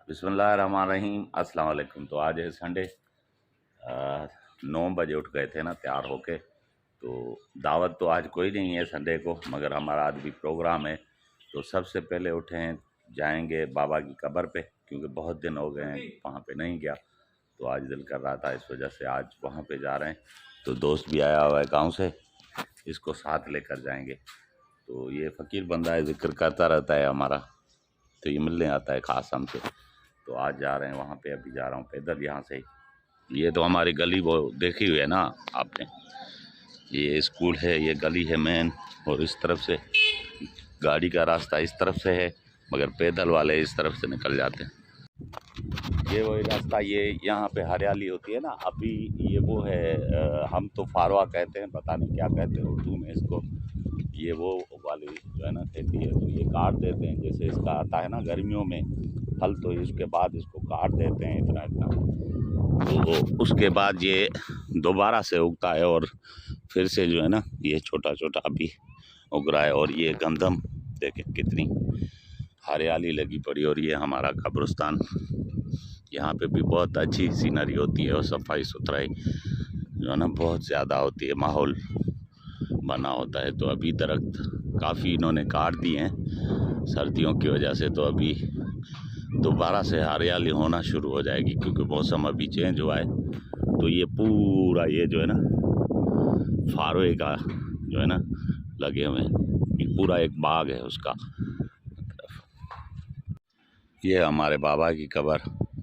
बिस्मिल्लाहिर्रहमानिर्रहीम। अस्सलाम वालेकुम। तो आज है संडे। 9 बजे उठ गए थे ना तैयार होके। तो दावत तो आज कोई नहीं है संडे को, मगर हमारा आज भी प्रोग्राम है। तो सबसे पहले उठे हैं, जाएंगे बाबा की कब्र पे, क्योंकि बहुत दिन हो गए हैं वहाँ पे नहीं गया। तो आज दिल कर रहा था, इस वजह से आज वहाँ पे जा रहे हैं। तो दोस्त भी आया हुआ है गाँव से, इसको साथ लेकर जाएंगे। तो ये फ़कीर बंदा है, जिक्र करता रहता है हमारा, तो ये मिलने आता है ख़ास हमसे। तो आज जा रहे हैं वहाँ पे, अभी जा रहा हूँ पैदल यहाँ से। ये तो हमारी गली वो देखी हुई है ना आपने, ये स्कूल है, ये गली है मेन, और इस तरफ से गाड़ी का रास्ता इस तरफ से है, मगर पैदल वाले इस तरफ से निकल जाते हैं। ये वही रास्ता, ये यहाँ पे हरियाली होती है ना अभी, ये वो है हम तो फारवा कहते हैं, पता नहीं क्या कहते हैं उर्दू में इसको। ये वो वाली जो है ना खेती है, तो ये काट देते हैं। जैसे इसका आता है ना गर्मियों में फल, तो इसके बाद इसको काट देते हैं इतना इतना, तो उसके बाद ये दोबारा से उगता है और फिर से जो है ना ये छोटा छोटा अभी उग रहा है। और ये गंदम देखें कितनी हरियाली लगी पड़ी। और ये हमारा कब्रिस्तान, यहाँ पे भी बहुत अच्छी सीनरी होती है और सफाई सुथराई जो है ना बहुत ज़्यादा होती है, माहौल बना होता है। तो अभी दरख्त काफ़ी इन्होंने काट दिए हैं सर्दियों की वजह से, तो अभी दोबारा से हरियाली होना शुरू हो जाएगी, क्योंकि मौसम अभी चेंज हुआ है। तो ये पूरा ये जो है ना फारवे का जो है ना लगे हुए हैं, ये पूरा एक बाग है उसका। ये हमारे बाबा की कब्र,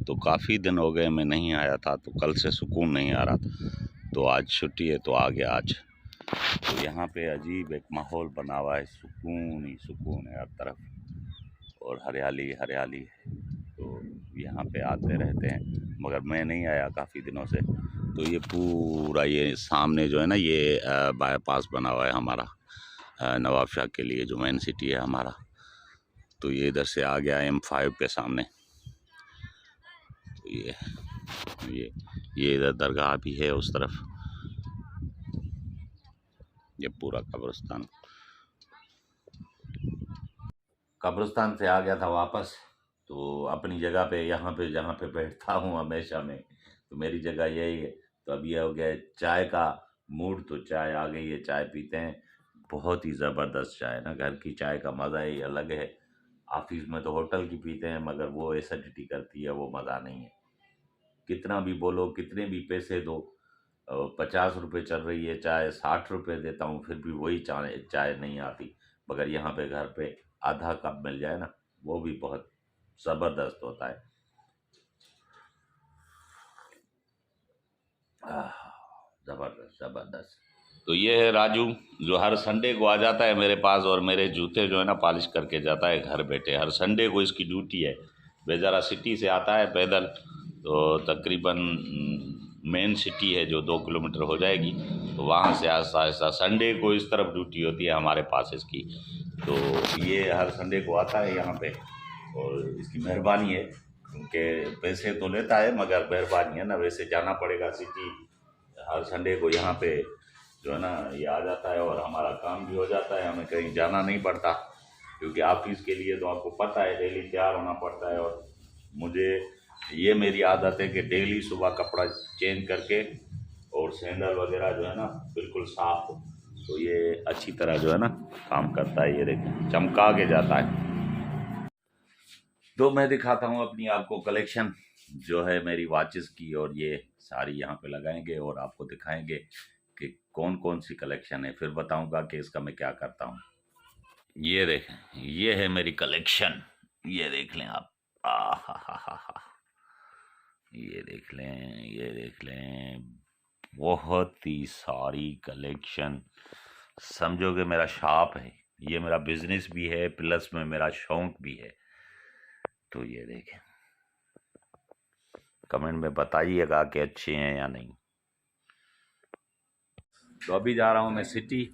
तो काफ़ी दिन हो गए मैं नहीं आया था, तो कल से सुकून नहीं आ रहा था, तो आज छुट्टी है तो आ गया आज। तो यहाँ पे अजीब एक माहौल बना हुआ है, सुकून ही सुकून है हर तरफ, और हरियाली हरियाली है। तो यहाँ पे आते रहते हैं, मगर मैं नहीं आया काफ़ी दिनों से। तो ये पूरा ये सामने जो है ना ये बाईपास बना हुआ है हमारा, नवाब शाह के लिए जो मेन सिटी है हमारा। तो ये इधर से आ गया M5 के सामने। तो ये इधर दरगाह भी है उस तरफ। ये पूरा कब्रिस्तान से आ गया था वापस, तो अपनी जगह पे यहाँ पे जहाँ पे बैठता हूँ हमेशा में, तो मेरी जगह यही है। तो अब ये हो गया है चाय का मूड, तो चाय आ गई है, चाय पीते हैं। बहुत ही ज़बरदस्त चाय ना, घर की चाय का मज़ा ही अलग है। ऑफिस में तो होटल की पीते हैं, मगर वो एसिडिटी करती है, वो मज़ा नहीं है। कितना भी बोलो, कितने भी पैसे दो, 50 रुपये चल रही है चाय, 60 रुपये देता हूँ, फिर भी वही चाय चाय नहीं आती। मगर यहाँ पे घर पे आधा कप मिल जाए ना, वो भी बहुत ज़बरदस्त होता है। ज़बरदस्त ज़बरदस्त। तो ये है राजू, जो हर संडे को आ जाता है मेरे पास, और मेरे जूते जो है ना पॉलिश करके जाता है घर बैठे। हर संडे को इसकी ड्यूटी है। बेचारा सिटी से आता है पैदल, तो तकरीबन मेन सिटी है जो 2 किलोमीटर हो जाएगी, तो वहाँ से आहिस्ता आहिस्ता संडे को इस तरफ ड्यूटी होती है हमारे पास इसकी। तो ये हर संडे को आता है यहाँ पे, और इसकी मेहरबानी है, क्योंकि पैसे तो लेता है मगर मेहरबानी है ना, वैसे जाना पड़ेगा सिटी। हर संडे को यहाँ पे जो है ना ये आ जाता है, और हमारा काम भी हो जाता है, हमें कहीं जाना नहीं पड़ता, क्योंकि ऑफिस के लिए तो आपको पता है डेली तैयार होना पड़ता है। और मुझे ये मेरी आदत है कि डेली सुबह कपड़ा चेंज करके, और सैंडल वगैरह जो है ना बिल्कुल साफ हो, तो ये अच्छी तरह जो है ना काम करता है। ये देखिए चमका के जाता है। तो मैं दिखाता हूँ अपनी आपको कलेक्शन जो है मेरी वॉचेस की, और ये सारी यहाँ पे लगाएंगे और आपको दिखाएंगे कि कौन कौन सी कलेक्शन है, फिर बताऊंगा कि इसका मैं क्या करता हूँ। ये देखें, ये है मेरी कलेक्शन, ये देख लें आप। हा, ये देख लें, ये देख लें, बहुत ही सारी कलेक्शन। समझो कि मेरा शॉप है, ये मेरा बिजनेस भी है, प्लस में मेरा शौक भी है। तो ये देखें, कमेंट में बताइएगा कि अच्छे हैं या नहीं। तो अभी जा रहा हूँ मैं सिटी,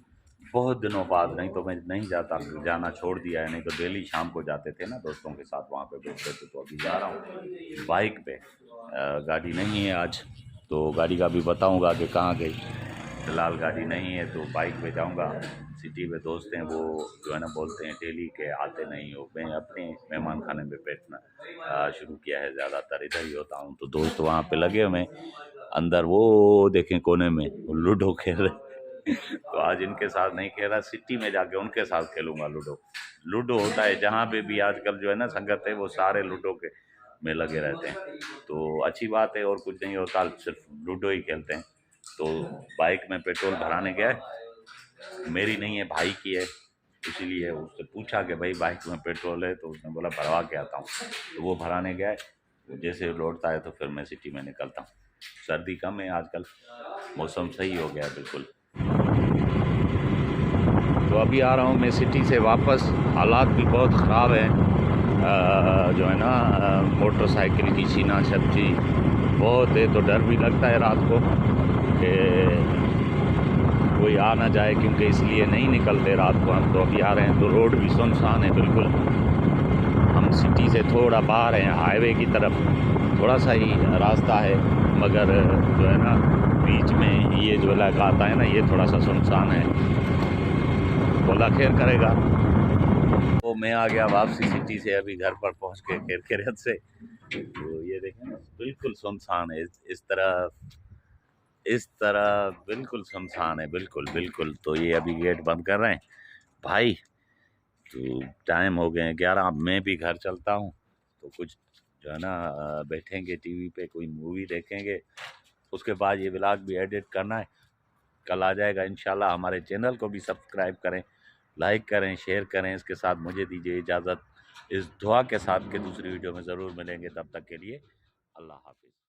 बहुत दिनों बाद, नहीं तो मैं नहीं जाता, जाना छोड़ दिया है, नहीं तो डेली शाम को जाते थे ना दोस्तों के साथ, वहाँ पे बैठते थे। तो अभी जा रहा हूँ बाइक पे, गाड़ी नहीं है आज, तो गाड़ी का भी बताऊँगा कि कहाँ गई। फ़िलहाल गाड़ी नहीं है, तो बाइक पे जाऊँगा सिटी में दोस्त हैं वो जो है ना बोलते हैं डेली के आते नहीं हो। मैं अपने मेहमान खाने में बैठना शुरू किया है, ज़्यादातर इधर ही होता हूँ। तो दोस्त वहाँ पे लगे हुए हैं अंदर, वो देखें कोने में लूडो खेल रहे तो आज इनके साथ नहीं खेला, सिटी में जाके उनके साथ खेलूंगा लूडो। लूडो होता है जहाँ पे भी आजकल जो है ना संगत है वो सारे लूडो के में लगे रहते हैं, तो अच्छी बात है। और कुछ नहीं होता, सिर्फ लूडो ही खेलते हैं। तो बाइक में पेट्रोल भराने गया, मेरी नहीं है भाई की है, इसीलिए उससे पूछा कि भाई बाइक में पेट्रोल है, तो उसने बोला भरवा के आता हूँ। तो वो भराने गया है, जैसे लौटता है तो फिर मैं सिटी में निकलता हूँ। सर्दी कम है आजकल, मौसम सही हो गया है बिल्कुल। तो अभी आ रहा हूँ मैं सिटी से वापस। हालात भी बहुत ख़राब हैं, जो है ना मोटरसाइकिल की छीना झपटी बहुत है। तो डर भी लगता है रात को कि कोई आ ना जाए, क्योंकि इसलिए नहीं निकलते रात को हम। तो अभी आ रहे हैं तो रोड भी सुनसान है बिल्कुल। हम सिटी से थोड़ा बाहर हैं, हाईवे की तरफ थोड़ा सा ही रास्ता है, मगर जो है ना बीच में ये जो इलाका आता है ना ये थोड़ा सा सुनसान है। बोला खैर करेगा। तो मैं आ गया वापसी सिटी से, अभी घर पर पहुंच के खैर खैरियत से। तो ये देखें बिल्कुल सुनसान है, इस तरह बिल्कुल सुनसान है, बिल्कुल बिल्कुल। तो ये अभी गेट बंद कर रहे हैं भाई। तो टाइम हो गए हैं 11, अब मैं भी घर चलता हूँ। तो कुछ जो है ना बैठेंगे टीवी पे कोई मूवी देखेंगे, उसके बाद ये व्लॉग भी एडिट करना है, कल आ जाएगा इंशाल्लाह। हमारे चैनल को भी सब्सक्राइब करें, लाइक करें, शेयर करें। इसके साथ मुझे दीजिए इजाज़त, इस दुआ के साथ कि दूसरी वीडियो में ज़रूर मिलेंगे। तब तक के लिए अल्लाह हाफिज़।